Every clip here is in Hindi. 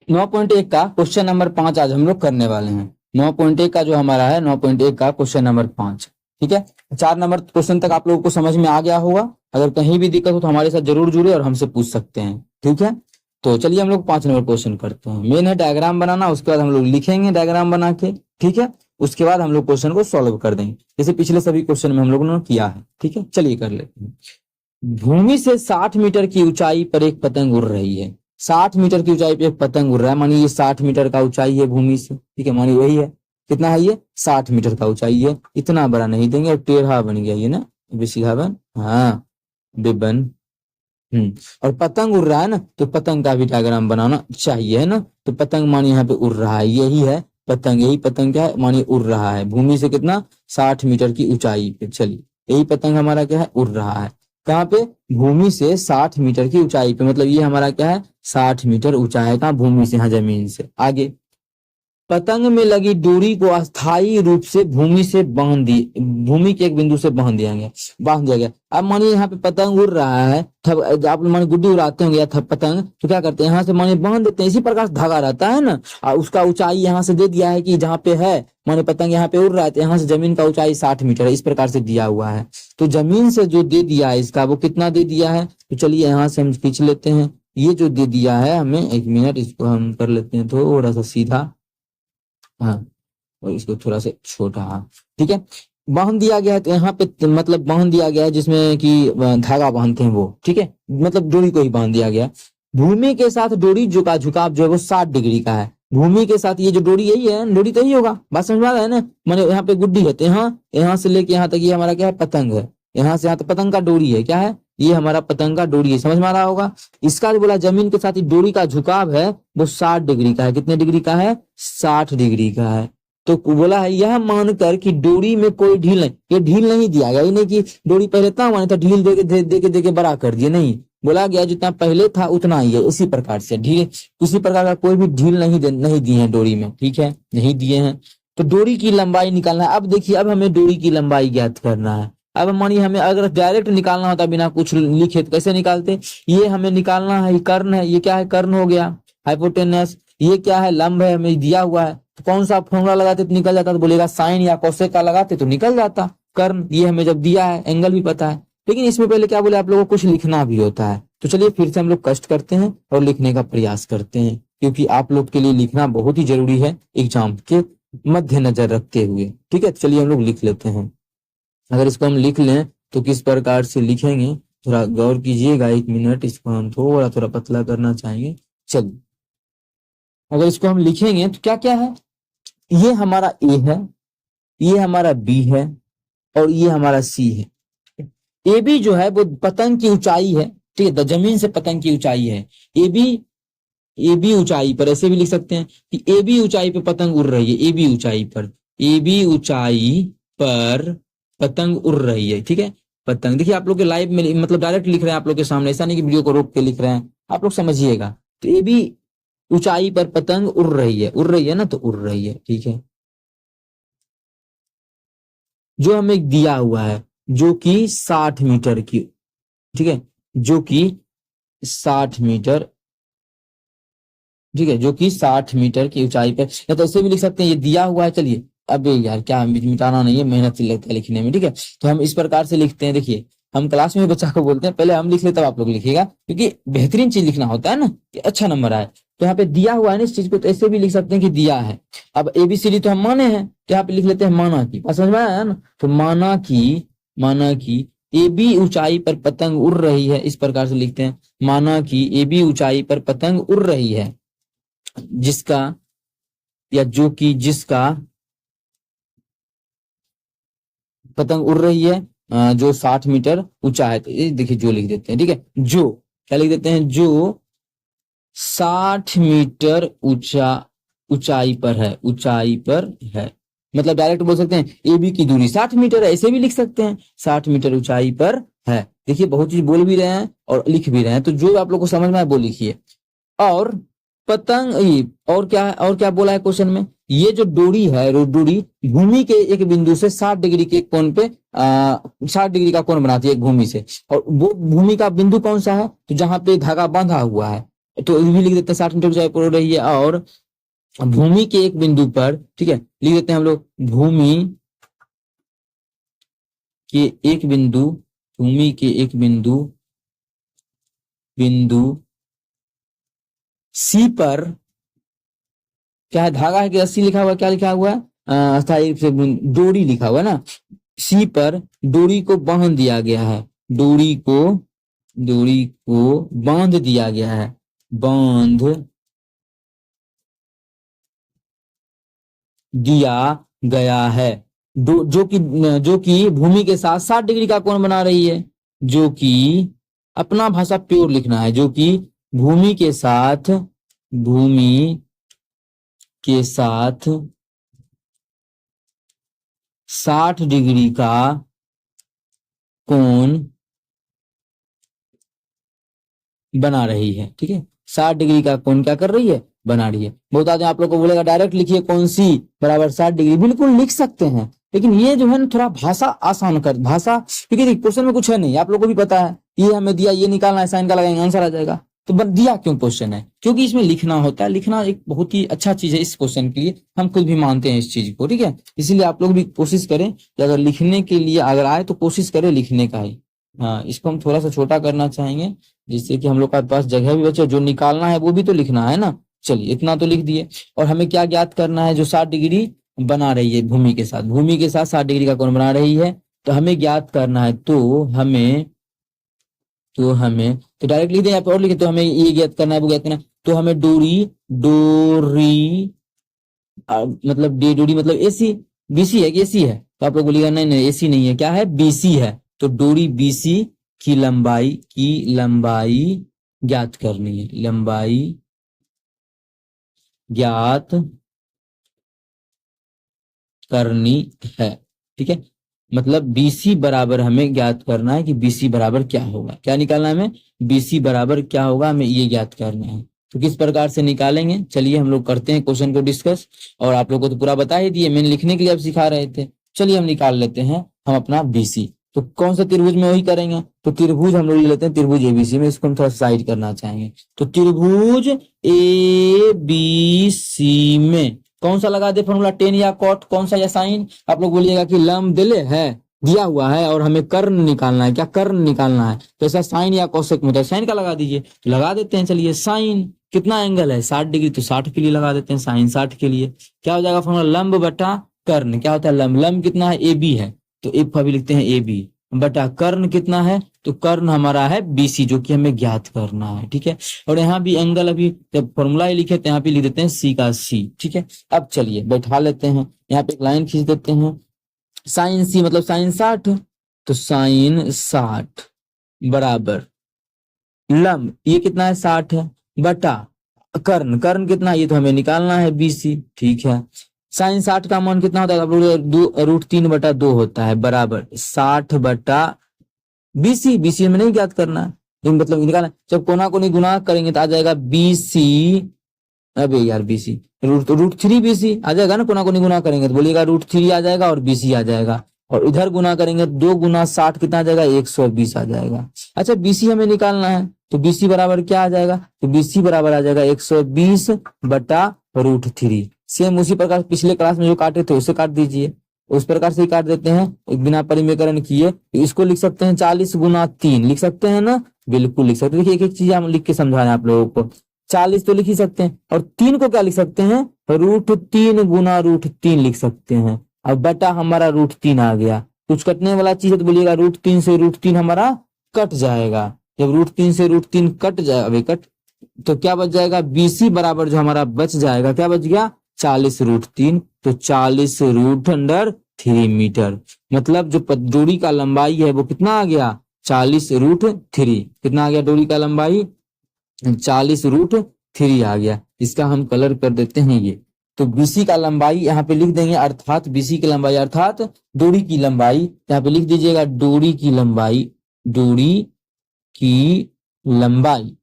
9.1 का क्वेश्चन नंबर 5 आज हम लोग करने वाले हैं। 9.1 का जो हमारा है 9.1 का क्वेश्चन नंबर 5। ठीक है, 4 नंबर क्वेश्चन तक आप लोगों को समझ में आ गया होगा। अगर कहीं भी दिक्कत हो तो हमारे साथ जरूर जुड़े और हमसे पूछ सकते हैं। ठीक है, तो चलिए हम लोग 5 नंबर क्वेश्चन करते हैं। मेन है डायग्राम बनाना, उसके बाद हम लोग लिखेंगे डायग्राम बना के। ठीक है, उसके बाद हम लोग क्वेश्चन को सॉल्व कर देंगे, जैसे पिछले सभी क्वेश्चन में हम लोगों ने किया है। ठीक है, चलिए कर लेते हैं। भूमि से 60 मीटर की ऊंचाई पर एक पतंग उड़ रही है। 60 मीटर की ऊंचाई पे एक पतंग उड़ रहा है, मानिए ये 60 मीटर का ऊंचाई है भूमि से। ठीक है, मानिए वही है, कितना है ये 60 मीटर का ऊंचाई है। इतना बड़ा नहीं देंगे, अब टेढ़ा बन गया ये ना, ये सीधा बन, हाँ बेबन। और पतंग उड़ रहा है ना, तो पतंग का भी डायग्राम बनाना चाहिए है ना। तो पतंग मानिए यहाँ पे उड़ रहा है, यही है पतंग। यही पतंग क्या है, मानिए उड़ रहा है भूमि से कितना 60 मीटर की ऊंचाई पे। चलिए यही पतंग हमारा क्या है, उड़ रहा है। कहाँ पे, भूमि से 60 मीटर की ऊंचाई पे, मतलब ये हमारा क्या है 60 मीटर ऊंचा है। कहाँ, भूमि से, हाँ जमीन से। आगे, पतंग में लगी डोरी को अस्थायी रूप से भूमि के एक बिंदु से बांध दिया गया। अब मानिए यहाँ पे पतंग उड़ रहा है, तब आप मानिए गुड्डी उड़ाते होंगे या पतंग, तो क्या करते हैं यहाँ से मानिए बांध देते हैं। इसी प्रकार से धागा रहता है ना, और उसका ऊंचाई यहाँ से दे दिया है कि जहाँ पे है, मानिए पतंग यहाँ पे उड़ रहा है तो यहाँ से जमीन का ऊंचाई 60 मीटर है, इस प्रकार से दिया हुआ है। तो जमीन से जो दे दिया है इसका, वो कितना दे दिया है, तो चलिए यहाँ से हम खींच लेते हैं। ये जो दे दिया है हमें, 1 मिनट, इसको हम कर लेते हैं थोड़ा सा सीधा, हाँ, और इसको थोड़ा सा छोटा, हाँ ठीक है। बांध दिया गया है, तो यहाँ पे मतलब बांध दिया गया है जिसमें कि धागा बांधते हैं वो। ठीक है, मतलब डोरी को ही बांध दिया गया। भूमि के साथ डोरी का झुकाव जो है वो 60 डिग्री का है। भूमि के साथ ये जो डोरी, यही है डोरी, तो यही होगा, बात समझ में आ रहा है ना। मैंने यहाँ पे गुड्डी है, तो यहाँ से लेके यहाँ तक ये हमारा क्या है, पतंग है। यहाँ से यहाँ तक पतंग का डोरी है, क्या है, ये हमारा पतंग का डोरी है, समझ में आ रहा होगा। इसका जो बोला जमीन के साथ ही डोरी का झुकाव है वो 60 डिग्री का है। कितने डिग्री का है, 60 डिग्री का है। तो बोला है यह मानकर कि डोरी में कोई ढील नहीं, ये ढील नहीं दिया गया, ये नहीं कि डोरी पहले था माने था ढील दे के बड़ा कर दिए, नहीं, बोला गया जितना पहले था उतना ही है, उसी प्रकार से ढील, किसी प्रकार का कोई भी ढील नहीं दी है डोरी में। ठीक है, नहीं दिए हैं। तो डोरी की लंबाई निकालना है। अब देखिए, अब हमें डोरी की लंबाई ज्ञात करना है। अब मानिए हमें अगर डायरेक्ट निकालना होता बिना कुछ लिखे तो कैसे निकालते, ये हमें निकालना है, ये कर्ण है, ये क्या है, कर्ण हो गया, हाइपोटेनस। ये क्या है, लंब है, हमें दिया हुआ है। तो कौन सा फॉर्मूला लगाते तो निकल जाता, तो बोलेगा साइन या कोसेक का लगाते तो निकल जाता। कर्ण, ये हमें जब दिया है, एंगल भी पता है, लेकिन इसमें पहले क्या बोले आप लोगों को, कुछ लिखना भी होता है। तो चलिए फिर से हम लोग कष्ट करते हैं और लिखने का प्रयास करते हैं, क्योंकि आप लोग के लिए लिखना बहुत ही जरूरी है एग्जाम के मद्देनजर रखते हुए। ठीक है, तो चलिए हम लोग लिख लेते हैं। अगर इसको हम लिख लें तो किस प्रकार से लिखेंगे, थोड़ा गौर कीजिएगा, 1 मिनट, इसको हम थोड़ा पतला करना चाहेंगे। चलिए, अगर इसको हम लिखेंगे तो क्या क्या है, ये हमारा ए है, ये हमारा बी है, और ये हमारा सी है। ए बी जो है वो पतंग की ऊंचाई है। ठीक है, जमीन से पतंग की ऊंचाई है। ए बी ऊंचाई पर, ऐसे भी लिख सकते हैं कि ए बी ऊंचाई पर पतंग उड़ रही है। ए बी ऊंचाई पर, ए बी ऊंचाई पर पतंग उड़ रही है। ठीक है, पतंग देखिए आप लोग के लाइव में, मतलब डायरेक्ट लिख रहे हैं आप लोग के सामने, ऐसा नहीं कि वीडियो को रोक के लिख रहे हैं, आप लोग समझिएगा। तो ए बी ऊंचाई पर पतंग उड़ रही है ना, तो उड़ रही है। ठीक है, जो हमें दिया हुआ है जो कि 60 मीटर की, ठीक है, जो कि 60 मीटर, ठीक है, जो कि 60 मीटर की ऊंचाई पर, या तो ऐसे भी लिख सकते हैं ये दिया हुआ है। चलिए, अबे यार क्या, मिटाना नहीं है, मेहनत से लगता है लिखने में। ठीक है, तो हम इस प्रकार से लिखते हैं। देखिए, हम क्लास में बच्चा को बोलते हैं पहले हम लिख ले तब आप लोग लिखिएगा, क्योंकि बेहतरीन चीज लिखना होता है ना, कि अच्छा नंबर आए। तो यहाँ पे दिया हुआ है ना इस चीज को, तो ऐसे भी लिख सकते हैं कि दिया है। अब एबीसीडी तो हम माने हैं, तो यहाँ पे लिख लेते हैं माना की, समझ में आया ना। तो माना की ए बी ऊंचाई पर पतंग उड़ रही है, इस प्रकार से लिखते हैं। माना कि ए बी ऊंचाई पर पतंग उड़ रही है, जिसका, या जो कि जिसका पतंग उड़ रही है जो 60 मीटर ऊंचा है। तो ये देखिए जो लिख देते हैं। ठीक है, जो क्या लिख देते हैं, जो 60 मीटर ऊंचाई पर है। मतलब डायरेक्ट बोल सकते हैं ए बी की दूरी 60 मीटर है, ऐसे भी लिख सकते हैं 60 मीटर ऊंचाई पर है। देखिए बहुत चीज बोल भी रहे हैं और लिख भी रहे हैं, तो जो आप लोग को समझ में आए वो लिखिए। और पतंग, और क्या है, और क्या बोला है क्वेश्चन में, ये जो डोरी है, डोरी भूमि के एक बिंदु से 60 डिग्री के कोण पे 60 डिग्री का कोण बनाती है एक भूमि से। और वो भूमि का बिंदु कौन सा है, तो जहां पे धागा बांधा हुआ है, तो ये भी लिख देते हैं 60 मीटर ऊंचाई पर हो रही है। और भूमि के एक बिंदु पर, ठीक है, लिख देते हैं हम लोग भूमि के एक बिंदु, भूमि के एक बिंदु सी पर, क्या है, धागा है कि रस्सी लिखा हुआ है, क्या लिखा हुआ है, अस्थायी से डोरी लिखा हुआ है ना। सी पर डोरी को बांध दिया गया है, डोरी को बांध दिया गया है, बांध दिया गया है, जो कि भूमि के साथ 60 डिग्री का कोण बना रही है, जो कि अपना भाषा प्योर लिखना है, जो कि भूमि के साथ 60 डिग्री का कोण बना रही है। ठीक है, 60 डिग्री का कोण क्या कर रही है, बना रही है। बहुत आदमी आप लोग को बोलेगा डायरेक्ट लिखिए कौन सी बराबर 60 डिग्री, बिल्कुल लिख सकते हैं, लेकिन ये जो है ना थोड़ा भाषा आसान कर, भाषा, क्योंकि क्वेश्चन में कुछ है नहीं, आप लोगों को भी पता है, ये हमें दिया, ये निकालना है, साइन का लगाएंगे आंसर आ जाएगा। तो दिया क्यों क्वेश्चन है, क्योंकि इसमें लिखना होता है, लिखना एक बहुत ही अच्छा चीज है इस क्वेश्चन के लिए, हम खुद भी मानते हैं इस चीज को। ठीक है, इसीलिए आप लोग भी कोशिश करें कि अगर लिखने के लिए अगर आए तो कोशिश करें लिखने का ही। हाँ, इसको हम थोड़ा सा छोटा करना चाहेंगे, जिससे कि हम लोग के पास जगह भी बचे, जो निकालना है वो भी तो लिखना है ना। चलिए इतना तो लिख दिए। और हमें क्या ज्ञात करना है, जो 60 डिग्री बना रही है भूमि के साथ, 60 डिग्री का कोण बना रही है, तो हमें ज्ञात करना है, तो हमें तो डायरेक्ट लिख दें यहाँ पे और लिखे, तो हमें ये ज्ञात करना है, वो ज्ञात करना है, तो हमें डोरी मतलब डोरी मतलब एसी, बीसी है कि एसी है, तो आप लोग बोलिएगा नहीं एसी नहीं है, क्या है, बीसी है। तो डोरी बीसी की लंबाई ज्ञात करनी है, लंबाई ज्ञात करनी है। ठीक है, मतलब बीसी बराबर हमें ज्ञात करना है कि बीसी बराबर क्या होगा, क्या निकालना है हमें, बीसी बराबर क्या होगा, हमें ये ज्ञात करना है। तो किस प्रकार से निकालेंगे, चलिए हम लोग करते हैं क्वेश्चन को डिस्कस। और आप लोग को तो पूरा बता ही दिए, मैंने लिखने के लिए अब सिखा रहे थे। चलिए हम निकाल लेते हैं हम अपना बीसी। तो कौन सा त्रिभुज में वही करेंगे, तो त्रिभुज हम लोग ले लेते हैं, त्रिभुज एबीसी में, इसको हम थोड़ा साइड करना चाहेंगे। तो त्रिभुज ए बी सी में कौन सा लगा दे फॉर्मूला, टेन या कॉट, कौन सा या साइन। आप लोग बोलिएगा कि लंब दिले है, दिया हुआ है, और हमें कर्ण निकालना है, क्या कर्ण निकालना है, तो ऐसा साइन या कोसेक में, तो साइन का लगा दीजिए, तो लगा देते हैं। चलिए साइन कितना एंगल है, 60 डिग्री, तो 60 के लिए लगा देते हैं, साइन 60 के लिए क्या हो जाएगा फॉर्मूला, लंब बटा कर्ण, क्या होता है लंब, लंब कितना है ए बी है, तो एफ भी लिखते हैं ए बी, बटा कर्ण कितना है, तो कर्ण हमारा है बीसी, जो कि हमें ज्ञात करना है। ठीक है, और यहाँ भी एंगल अभी जब फॉर्मूला ही लिखे तो यहाँ पे लिख देते हैं सी का सी। ठीक है, अब चलिए बैठा लेते हैं, यहाँ पे एक लाइन खींच देते हैं, साइन सी मतलब साइन 60, तो साइन 60 बराबर लंब, ये कितना है 60 है, बटा कर्ण, कर्ण कितना, ये तो हमें निकालना है बीसी। ठीक है, साइन 60 का मान कितना होता है, √3/2 होता है, बराबर 60 बटा बीसी, बीसी में नहीं ज्ञात करना है, मतलब निकालना, जब कोना को नहीं गुना करेंगे तो आ जाएगा बीसी, अबे यार बीसी √3 बीसी आ जाएगा ना, कोना को नहीं गुना करेंगे तो बोलिएगा √3 आ जाएगा और बीसी आ जाएगा, और इधर गुना करेंगे 2 गुना 60 कितना आ जाएगा, 120 आ जाएगा। अच्छा बीसी हमें निकालना है, तो बीसी बराबर क्या आ जाएगा, तो बीसी बराबर आ जाएगा 120 बटा √3। सेम उसी प्रकार पिछले क्लास में जो काटे थे उसे काट दीजिए, उस प्रकार से ही काट देते हैं, एक बिना परिमेयकरण किए। इसको लिख सकते हैं 40 गुना 3, लिख सकते हैं ना, बिल्कुल लिख सकते हैं। देखिए एक एक चीज हम लिख के समझा रहे हैं आप लोगों को, 40 तो लिख ही सकते हैं, और 3 को क्या लिख सकते हैं, √3 गुना √3 लिख सकते हैं। अब बटा हमारा √3 आ गया, कुछ कटने वाला चीज है तो बोलिएगा √3 से √3 हमारा कट जाएगा, जब √3 से √3 कट जाए कट, तो क्या बच जाएगा, बीसी बराबर जो हमारा बच जाएगा, क्या बच गया, 40√3, तो 40√3 मीटर, मतलब जो डोरी का लंबाई है वो कितना आ गया, 40√3, कितना आ गया डोरी का लंबाई, 40√3 आ गया। इसका हम कलर कर देते हैं ये, तो बीसी का लंबाई यहाँ पे लिख देंगे, अर्थात बीसी की लंबाई अर्थात डोरी की लंबाई, यहाँ पे लिख दीजिएगा डोरी की लंबाई, डोरी की लंबाई।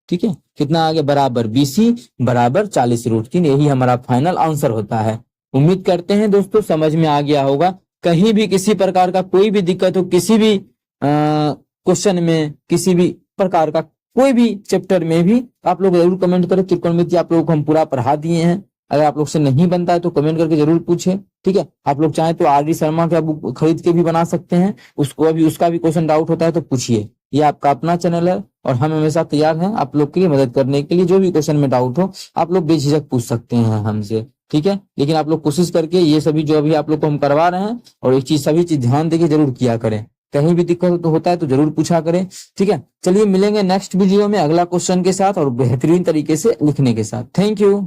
ठीक है, कितना आ गया, बराबर बीसी बराबर 40√3, यही हमारा फाइनल आंसर होता है। उम्मीद करते हैं दोस्तों समझ में आ गया होगा। कहीं भी किसी प्रकार का कोई भी दिक्कत हो, किसी भी क्वेश्चन में किसी भी प्रकार का कोई भी चैप्टर में भी आप लोग जरूर कमेंट करें। त्रिकोणमिति आप लोगों को हम पूरा पढ़ा दिए हैं, अगर आप लोग से नहीं बनता है तो कमेंट करके जरूर पूछे, ठीक है। आप लोग चाहें तो आर डी शर्मा का बुक खरीद के भी बना सकते हैं, उसको अभी उसका भी क्वेश्चन डाउट होता है तो पूछिए। ये आपका अपना चैनल है और हम हमेशा तैयार हैं आप लोग के लिए मदद करने के लिए। जो भी क्वेश्चन में डाउट हो आप लोग बेझिझक पूछ सकते हैं हमसे, ठीक है। लेकिन आप लोग कोशिश करके ये सभी जो अभी आप लोग को हम करवा रहे हैं और एक चीज सभी चीज ध्यान देके जरूर किया करें। कहीं भी दिक्कत तो होता है तो जरूर पूछा करें, ठीक है। चलिए मिलेंगे नेक्स्ट वीडियो में अगला क्वेश्चन के साथ और बेहतरीन तरीके से लिखने के साथ। Thank you.